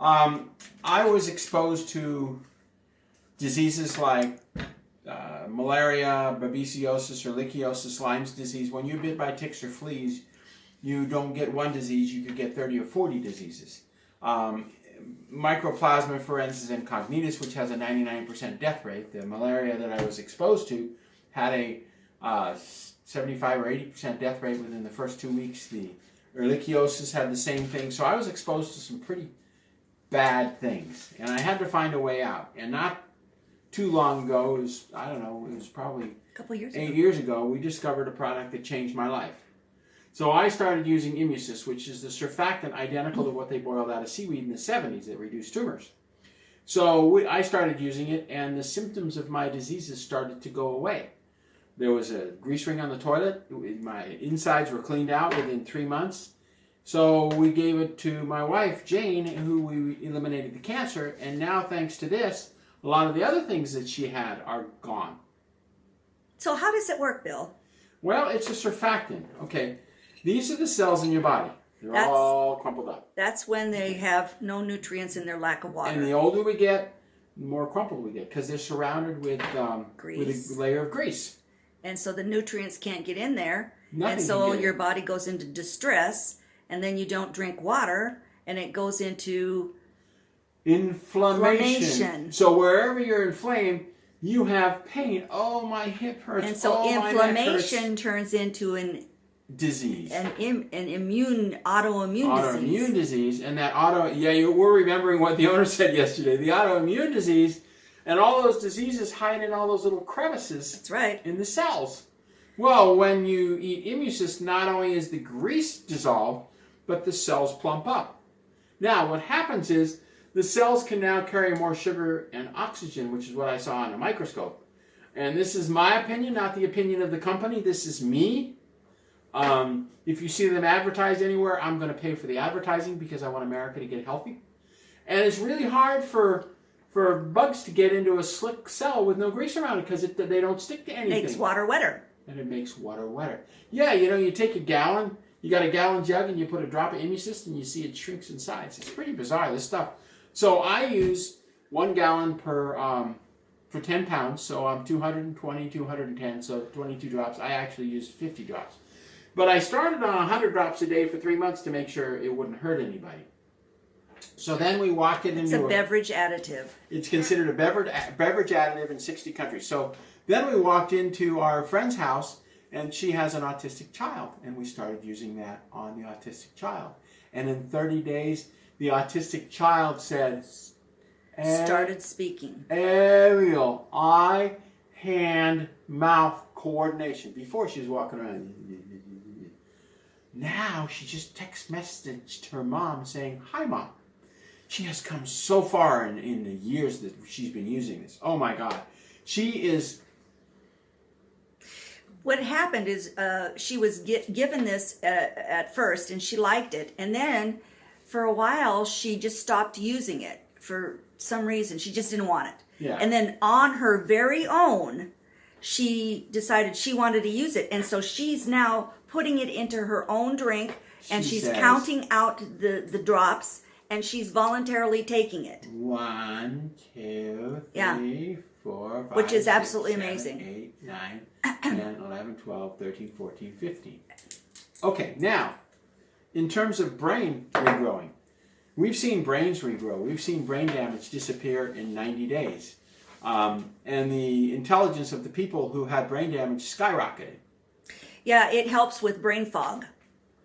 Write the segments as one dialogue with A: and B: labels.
A: I was exposed to diseases like malaria, babesiosis, or lichiosis, Lyme's disease. When you're bit by ticks or fleas, you don't get one disease, you could get 30 or 40 diseases. Mycoplasma forensis incognitus, which has a 99% death rate. The malaria that I was exposed to had a 75 or 80% death rate within the first 2 weeks. The ehrlichiosis had the same thing. So I was exposed to some pretty bad things, and I had to find a way out. And not too long ago, it was probably
B: a couple years
A: 8 years ago, we discovered a product that changed my life. So I started using Immusist, which is the surfactant identical to what they boiled out of seaweed in the 70s that reduced tumors. So I started using it, and the symptoms of my diseases started to go away. There was a grease ring on the toilet. My insides were cleaned out within 3 months. So we gave it to my wife, Jane, who we eliminated the cancer. And now, thanks to this, a lot of the other things that she had are gone.
B: So how does it work, Bill?
A: Well, it's a surfactant. Okay, these are the cells in your body. They're all crumpled up.
B: That's when they have no nutrients in their lack of water.
A: And the older we get, the more crumpled we get, because they're surrounded with
B: grease.
A: With a layer of grease.
B: And so the nutrients can't get in there.
A: Nothing
B: and so
A: can get
B: your
A: in.
B: body goes into distress, and then you don't drink water, and it goes into
A: inflammation. So wherever you're inflamed, you have pain. Oh, my hip hurts.
B: And so inflammation turns into an
A: disease.
B: An autoimmune
A: disease. And that we're remembering what the owner said yesterday. The autoimmune disease, and all those diseases hide in all those little crevices.
B: That's right.
A: In the cells. Well, when you eat Immusist, not only is the grease dissolved, but the cells plump up. Now, what happens is the cells can now carry more sugar and oxygen, which is what I saw on a microscope. And this is my opinion, not the opinion of the company. This is me. If you see them advertised anywhere, I'm going to pay for the advertising because I want America to get healthy. And it's really hard for bugs to get into a slick cell with no grease around it because they don't stick to anything.
B: Makes water wetter.
A: And it makes water wetter. Yeah, you take a gallon, you got a gallon jug, and you put a drop of Immusist, and you see it shrinks in size. It's pretty bizarre, this stuff. So I use 1 gallon for 10 pounds, so I'm 220, 210, so 22 drops. I actually use 50 drops. But I started on 100 drops a day for 3 months to make sure it wouldn't hurt anybody. So then we walked it into...
B: It's a beverage additive.
A: It's considered a beverage additive in 60 countries. So then we walked into our friend's house, and she has an autistic child. And we started using that on the autistic child. And in 30 days, the autistic child said...
B: started speaking.
A: Ariel, eye, hand, mouth coordination. Before she was walking around... Now she just text messaged her mom saying, "Hi, Mom." She has come so far in the years that she's been using this. Oh my God. She is...
B: What happened is she was given this at first, and she liked it. And then for a while, she just stopped using it for some reason. She just didn't want it.
A: Yeah.
B: And then on her very own, she decided she wanted to use it. And so she's now putting it into her own drink, and she's counting out the drops, and she's voluntarily taking it. 1, 2, 3, 4, 5, which is
A: 6,
B: absolutely
A: 7,
B: amazing.
A: 8, 9, 10, 11, 12, 13, 14, 15. Okay, now, in terms of brain regrowing, we've seen brains regrow. We've seen brain damage disappear in 90 days. And the intelligence of the people who had brain damage skyrocketed.
B: Yeah, it helps with brain fog.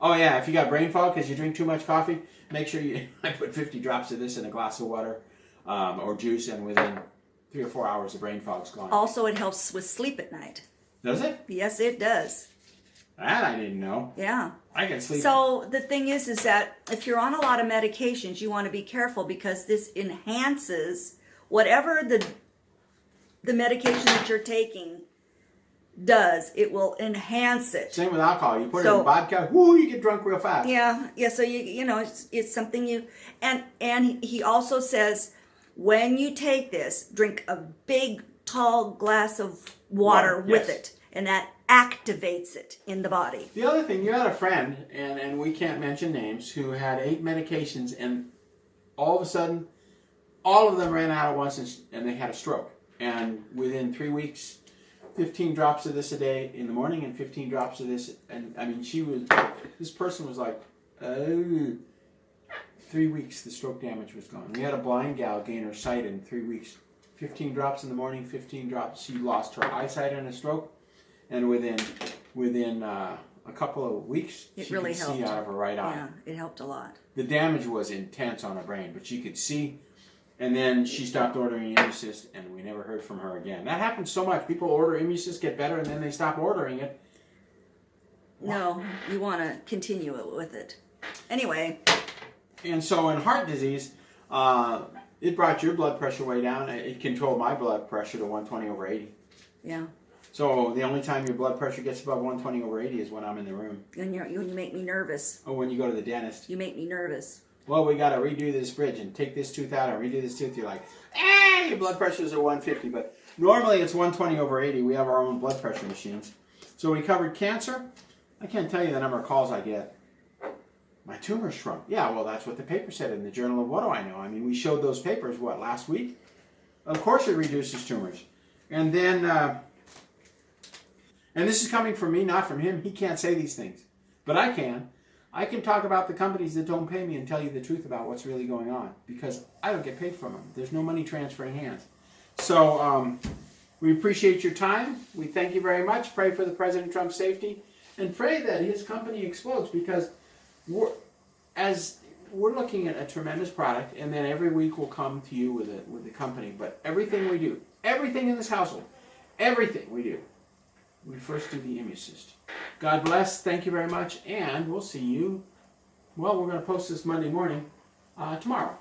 A: Oh yeah, if you got brain fog because you drink too much coffee, make sure I put 50 drops of this in a glass of water or juice, and within 3 or 4 hours the brain fog's gone.
B: Also, it helps with sleep at night.
A: Does it?
B: Yes, it does.
A: That I didn't know.
B: Yeah.
A: I can sleep.
B: So the thing is that if you're on a lot of medications, you want to be careful because this enhances whatever the medication that you're taking does. It will enhance it.
A: Same with alcohol. You put it in vodka, whoo, you get drunk real fast.
B: Yeah. So it's something you and he also says when you take this, drink a big tall glass of water with it, and that activates it in the body.
A: The other thing, you had a friend, and we can't mention names, who had 8 medications, and all of a sudden, all of them ran out at once, and they had a stroke. And within 3 weeks, 15 drops of this a day in the morning and 15 drops of this. And I mean, this person was like, oh, 3 weeks, the stroke damage was gone. We had a blind gal gain her sight in 3 weeks. 15 drops in the morning, 15 drops. She lost her eyesight in a stroke. And within a couple of weeks, she
B: really
A: could
B: helped.
A: see out of her right eye.
B: Yeah, it helped a lot.
A: The damage was intense on her brain, but she could see. And then she stopped ordering Immusist, and we never heard from her again. That happens so much. People order Immusist, get better, and then they stop ordering it.
B: No, you want to continue it with it. Anyway.
A: And so in heart disease, it brought your blood pressure way down. It controlled my blood pressure to 120/80.
B: Yeah.
A: So the only time your blood pressure gets above 120/80 is when I'm in the room.
B: And you make me nervous.
A: Or when you go to the dentist.
B: You make me nervous.
A: Well, we got to redo this bridge and take this tooth out and redo this tooth. You're like, ah, your blood pressures are 150. But normally it's 120/80. We have our own blood pressure machines. So we covered cancer. I can't tell you the number of calls I get. My tumor shrunk. Yeah, well, that's what the paper said in the Journal of What Do I Know? I mean, we showed those papers, what, last week? Of course it reduces tumors. And then, and this is coming from me, not from him. He can't say these things. But I can. I can talk about the companies that don't pay me and tell you the truth about what's really going on. Because I don't get paid from them. There's no money transferring hands. So, we appreciate your time. We thank you very much. Pray for the President Trump's safety. And pray that his company explodes, because we're looking at a tremendous product, and then every week we'll come to you with the company. But everything we do, everything in this household, everything we do, we first do the Immusist. God bless. Thank you very much, and we'll see you. Well, we're going to post this Monday morning, tomorrow.